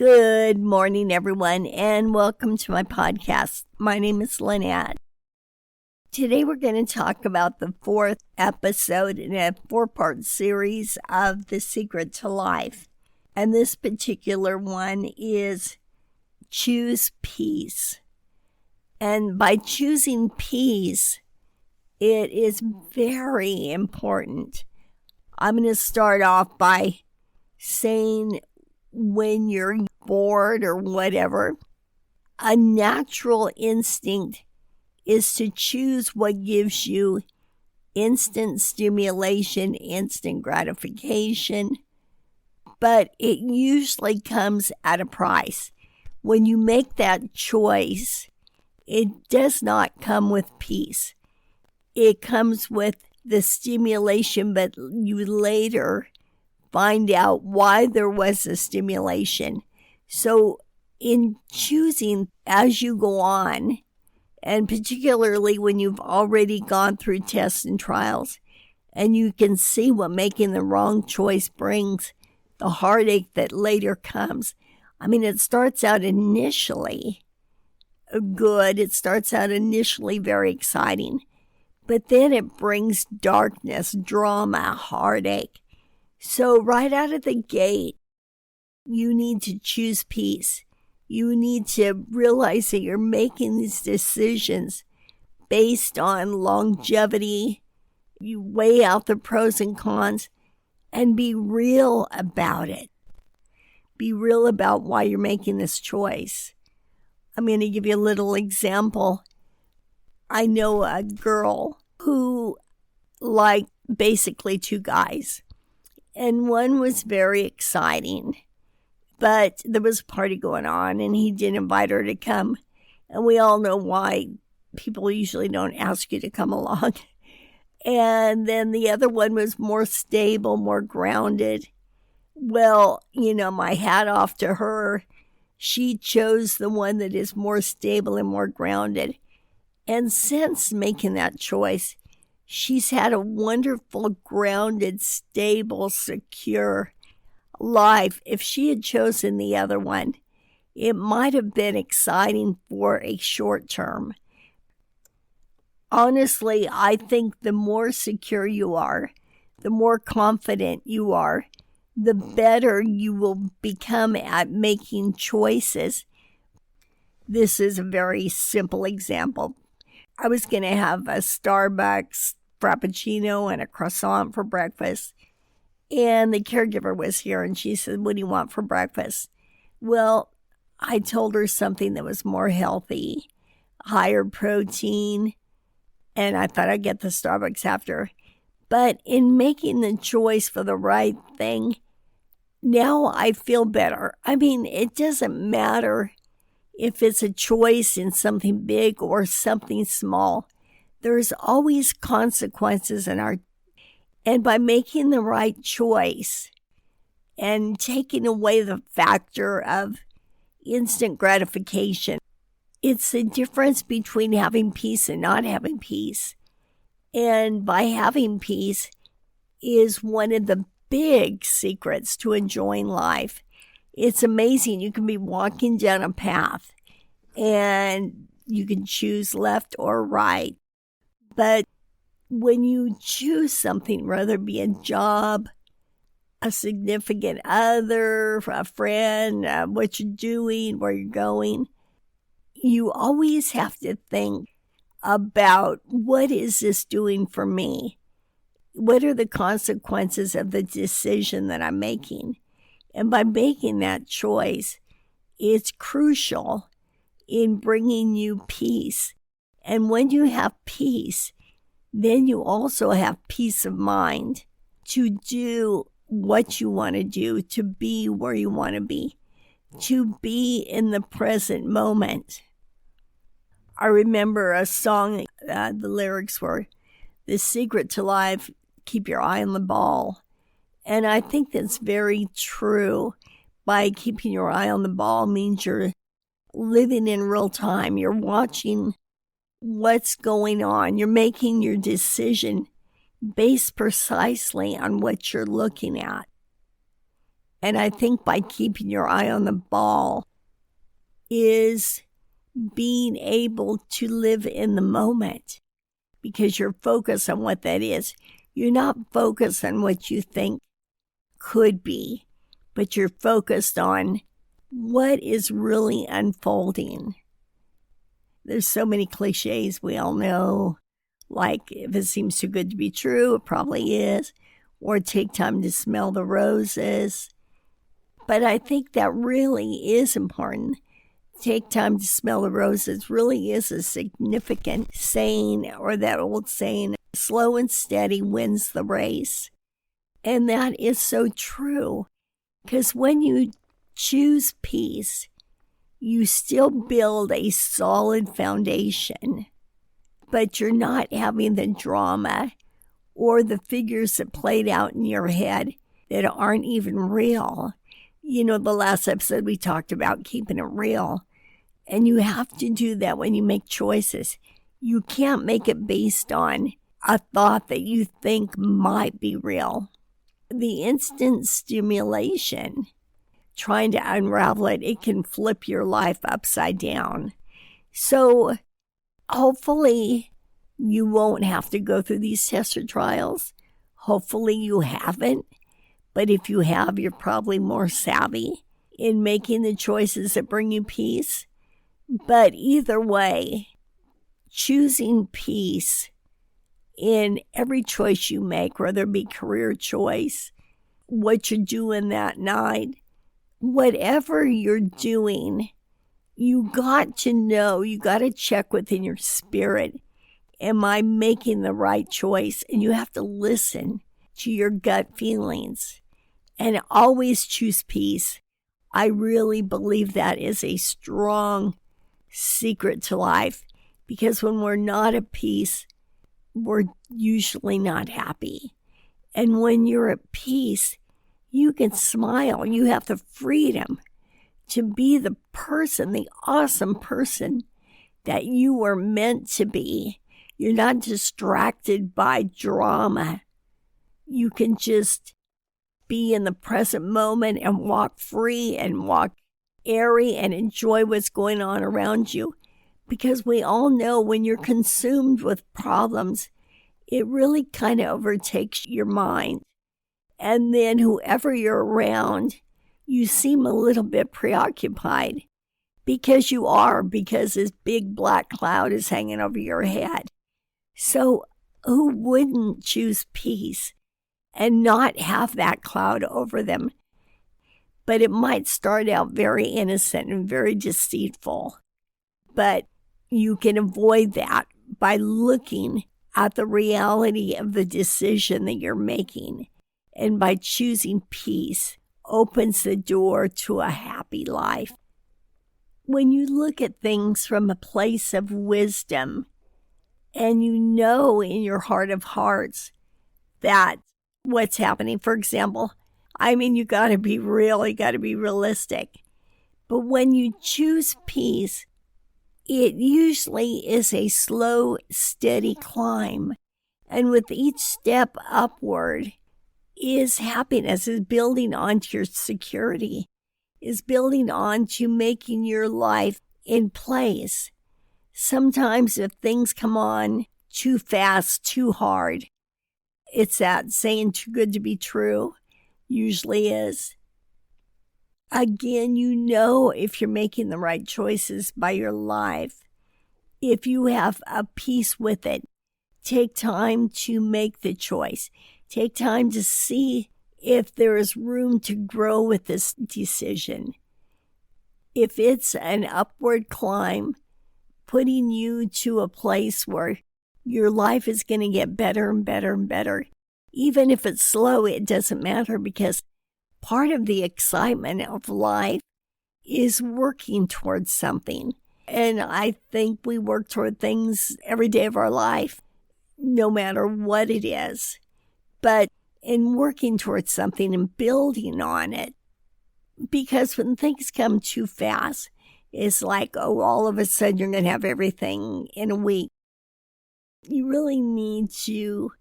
Good morning, everyone, and welcome to my podcast. My name is Lynette. Today we're going to talk about the fourth episode in a four-part series of The Secret to Life. And this particular one is choose peace. And by choosing peace, it is very important. I'm going to start off by saying when you're bored or whatever, a natural instinct is to choose what gives you instant stimulation, instant gratification, but it usually comes at a price. When you make that choice, it does not come with peace. It comes with the stimulation, but you later find out why there was a stimulation. So in choosing as you go on, and particularly when you've already gone through tests and trials, and you can see what making the wrong choice brings, the heartache that later comes. I mean, it starts out initially good. It starts out initially very exciting. But then it brings darkness, drama, heartache. So right out of the gate, you need to choose peace. You need to realize that you're making these decisions based on longevity. You weigh out the pros and cons and be real about it. Be real about why you're making this choice. I'm going to give you a little example. I know a girl who liked basically two guys. And one was very exciting, but there was a party going on and he didn't invite her to come. And we all know why people usually don't ask you to come along. And then the other one was more stable, more grounded. Well, my hat off to her. She chose the one that is more stable and more grounded. And since making that choice, she's had a wonderful, grounded, stable, secure life. If she had chosen the other one, it might have been exciting for a short term. Honestly, I think the more secure you are, the more confident you are, the better you will become at making choices. This is a very simple example. I was going to have a Starbucks Frappuccino and a croissant for breakfast. And the caregiver was here and she said, "What do you want for breakfast?" Well, I told her something that was more healthy, higher protein, and I thought I'd get the Starbucks after. But in making the choice for the right thing, now I feel better. I mean, it doesn't matter if it's a choice in something big or something small. There's always consequences and by making the right choice and taking away the factor of instant gratification, it's the difference between having peace and not having peace. And by having peace is one of the big secrets to enjoying life. It's amazing. You can be walking down a path and you can choose left or right. But when you choose something, whether it be a job, a significant other, a friend, what you're doing, where you're going, you always have to think about what is this doing for me? What are the consequences of the decision that I'm making? And by making that choice, it's crucial in bringing you peace. And when you have peace, then you also have peace of mind to do what you want to do, to be where you want to be in the present moment. I remember a song, the lyrics were, "The secret to life, keep your eye on the ball." And I think that's very true. By keeping your eye on the ball means you're living in real time. You're watching what's going on. You're making your decision based precisely on what you're looking at. And I think by keeping your eye on the ball is being able to live in the moment because you're focused on what that is. You're not focused on what you think could be, but you're focused on what is really unfolding. There's so many cliches we all know, like if it seems too good to be true, it probably is, or take time to smell the roses. But I think that really is important. Take time to smell the roses really is a significant saying, or that old saying, slow and steady wins the race. And that is so true, because when you choose peace, you still build a solid foundation, but you're not having the drama or the figures that played out in your head that aren't even real. You know, the last episode we talked about keeping it real. And you have to do that when you make choices. You can't make it based on a thought that you think might be real. The instant stimulation, trying to unravel it, it can flip your life upside down. So hopefully you won't have to go through these tests or trials. Hopefully you haven't. But if you have, you're probably more savvy in making the choices that bring you peace. But either way, choosing peace in every choice you make, whether it be career choice, what you're doing that night, whatever you're doing, you got to know, you got to check within your spirit, am I making the right choice? And you have to listen to your gut feelings and always choose peace. I really believe that is a strong secret to life, because when we're not at peace, we're usually not happy. And when you're at peace, you can smile. You have the freedom to be the person, the awesome person that you were meant to be. You're not distracted by drama. You can just be in the present moment and walk free and walk airy and enjoy what's going on around you. Because we all know when you're consumed with problems, it really kind of overtakes your mind. And then whoever you're around, you seem a little bit preoccupied because you are, because this big black cloud is hanging over your head. So who wouldn't choose peace and not have that cloud over them? But it might start out very innocent and very deceitful. But you can avoid that by looking at the reality of the decision that you're making. And by choosing peace, opens the door to a happy life. When you look at things from a place of wisdom, and you know in your heart of hearts that what's happening, for example, you got to be real, you got to be realistic. But when you choose peace, it usually is a slow, steady climb. And with each step upward is happiness, is building onto your security, is building onto making your life in place. Sometimes if things come on too fast, too hard, it's that saying too good to be true. Usually is. Again, you know if you're making the right choices by your life. If you have a peace with it, take time to make the choice. Take time to see if there is room to grow with this decision. If it's an upward climb, putting you to a place where your life is going to get better and better and better. Even if it's slow, it doesn't matter, because part of the excitement of life is working towards something. And I think we work toward things every day of our life, no matter what it is. But in working towards something and building on it, because when things come too fast, it's like, oh, all of a sudden you're going to have everything in a week. You really need to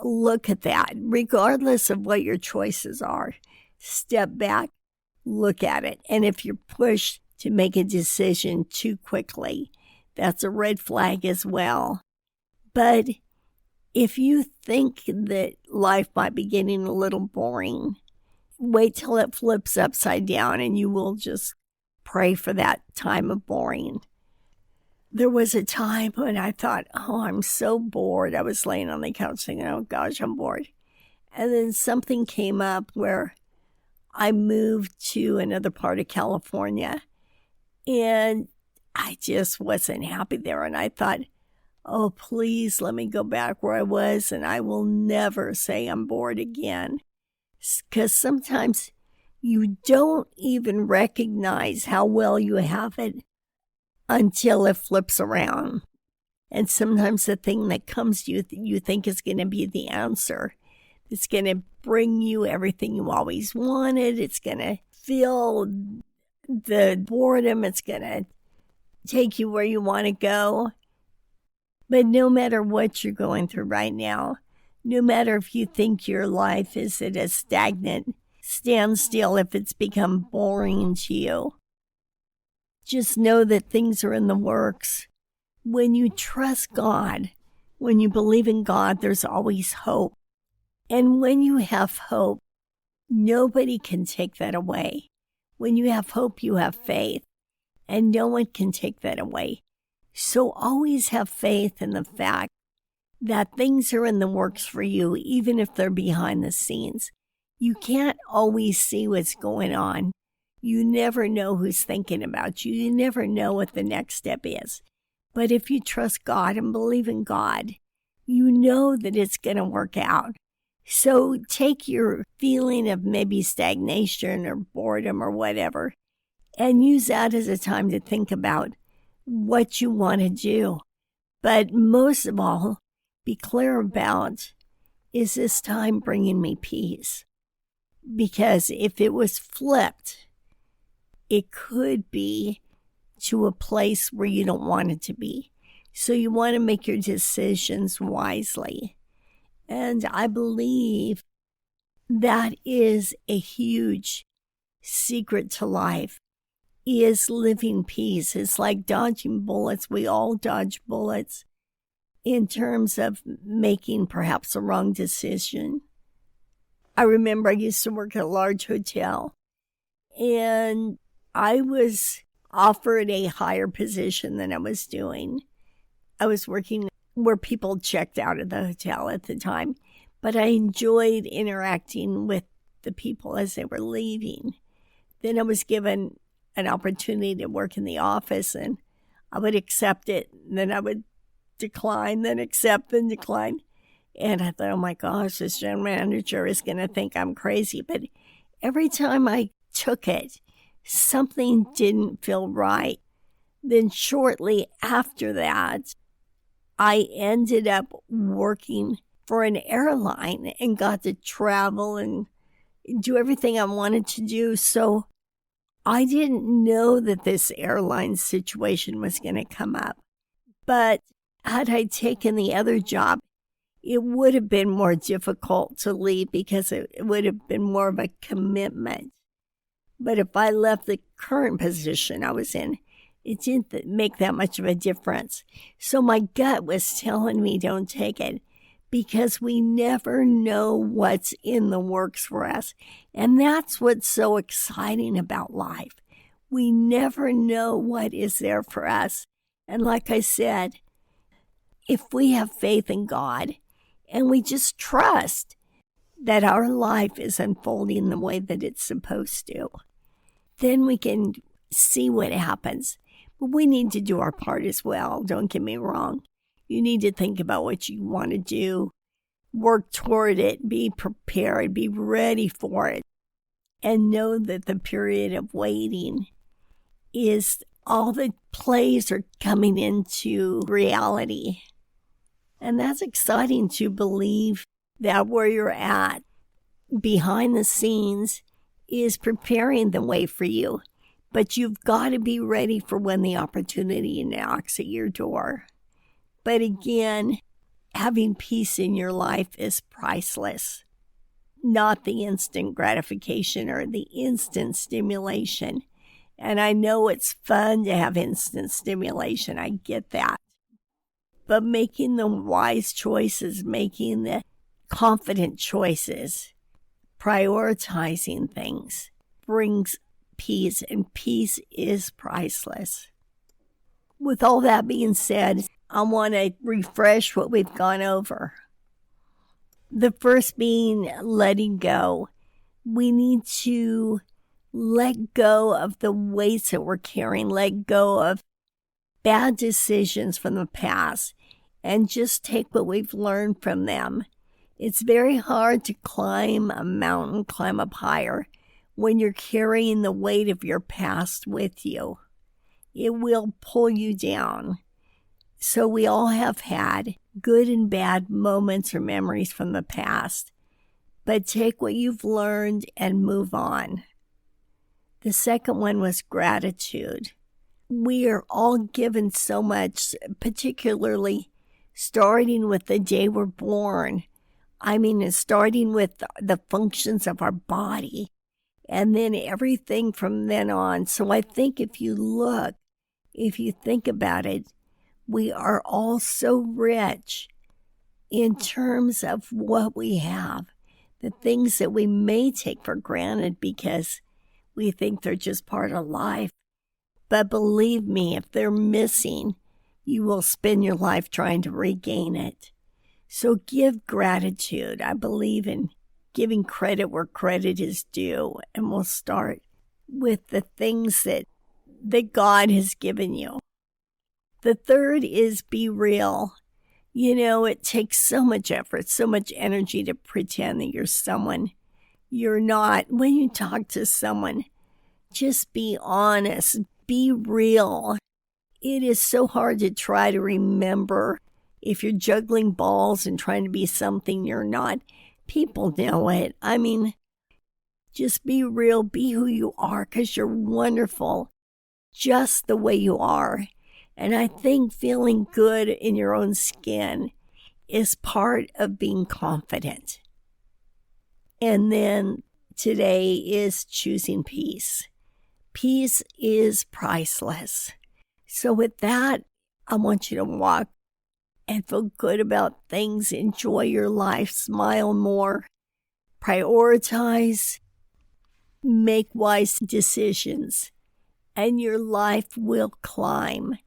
look at that, regardless of what your choices are. step back, look at it. And if you're pushed to make a decision too quickly, that's a red flag as well. But if you think that life might be getting a little boring, wait till it flips upside down and you will just pray for that time of boring. There was a time when I thought, I'm so bored. I was laying on the couch thinking, oh gosh, I'm bored. And then something came up where I moved to another part of California and I just wasn't happy there. And I thought, oh, please let me go back where I was and I will never say I'm bored again. Because sometimes you don't even recognize how well you have it until it flips around. And sometimes the thing that comes to you that you think is going to be the answer, it's going to bring you everything you always wanted. It's going to fill the boredom. It's going to take you where you want to go. But no matter what you're going through right now, no matter if you think your life is at a stagnant standstill, if it's become boring to you, just know that things are in the works. When you trust God, when you believe in God, there's always hope. And when you have hope, nobody can take that away. When you have hope, you have faith, and no one can take that away. So always have faith in the fact that things are in the works for you, even if they're behind the scenes. You can't always see what's going on. You never know who's thinking about you. You never know what the next step is. But if you trust God and believe in God, you know that it's going to work out. So take your feeling of maybe stagnation or boredom or whatever, and use that as a time to think about what you want to do. But most of all, be clear about, is this time bringing me peace? Because if it was flipped, it could be to a place where you don't want it to be. So you want to make your decisions wisely. And I believe that is a huge secret to life, is living peace. It's like dodging bullets. We all dodge bullets in terms of making perhaps a wrong decision. I remember I used to work at a large hotel, and I was offered a higher position than I was doing. I was working where people checked out of the hotel at the time, but I enjoyed interacting with the people as they were leaving. Then I was given an opportunity to work in the office, and I would accept it, and then I would decline, then accept, and decline. And I thought, oh my gosh, this general manager is going to think I'm crazy. But every time I took it, something didn't feel right. Then shortly after that, I ended up working for an airline and got to travel and do everything I wanted to do. So I didn't know that this airline situation was going to come up. But had I taken the other job, it would have been more difficult to leave because it would have been more of a commitment. But if I left the current position I was in, it didn't make that much of a difference. So my gut was telling me don't take it, because we never know what's in the works for us. And that's what's so exciting about life. We never know what is there for us. And like I said, if we have faith in God and we just trust that our life is unfolding the way that it's supposed to, then we can see what happens. But we need to do our part as well. Don't get me wrong. You need to think about what you want to do, work toward it, be prepared, be ready for it, and know that the period of waiting is all the plays are coming into reality. And that's exciting to believe that where you're at behind the scenes is preparing the way for you. But you've got to be ready for when the opportunity knocks at your door. But again, having peace in your life is priceless. not the instant gratification or the instant stimulation. And I know it's fun to have instant stimulation. I get that. But making the wise choices, making the confident choices, prioritizing things brings peace, and peace is priceless. With all that being said, I want to refresh what we've gone over. The first being letting go. We need to let go of the weights that we're carrying, let go of bad decisions from the past, and just take what we've learned from them. It's very hard to climb a mountain, climb up higher, when you're carrying the weight of your past with you. It will pull you down. So we all have had good and bad moments or memories from the past, but take what you've learned and move on. The second one was gratitude. We are all given so much, particularly starting with the day we're born. Starting with the functions of our body, and then everything from then on. So I think if you think about it, we are all so rich in terms of what we have, the things that we may take for granted because we think they're just part of life. But believe me, if they're missing, you will spend your life trying to regain it. So give gratitude. I believe in giving credit where credit is due. And we'll start with the things that God has given you. The third is be real. It takes so much effort, so much energy to pretend that you're someone you're not. When you talk to someone, just be honest, be real. It is so hard to try to remember if you're juggling balls and trying to be something you're not. People know it. Just be real, be who you are, because you're wonderful just the way you are. And I think feeling good in your own skin is part of being confident. And then today is choosing peace. Peace is priceless. So with that, I want you to walk and feel good about things. Enjoy your life. Smile more. Prioritize. Make wise decisions. And your life will climb.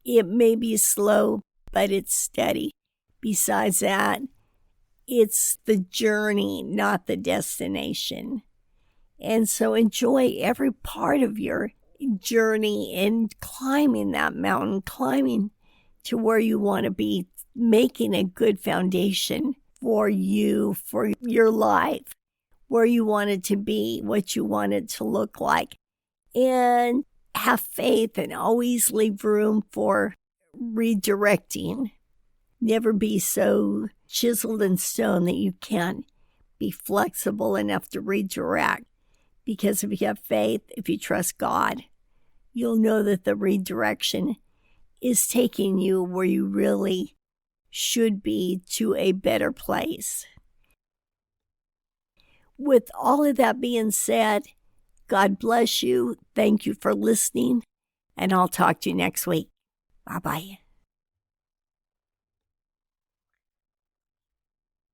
It may be slow, but it's steady. Besides that, it's the journey, not the destination. And so enjoy every part of your journey in climbing that mountain, climbing to where you want to be, making a good foundation for you, for your life, where you want it to be, what you want it to look like. And have faith and always leave room for redirecting. Never be so chiseled in stone that you can't be flexible enough to redirect. Because if you have faith, if you trust God, you'll know that the redirection is taking you where you really should be, to a better place. With all of that being said, God bless you. Thank you for listening, and I'll talk to you next week. Bye-bye.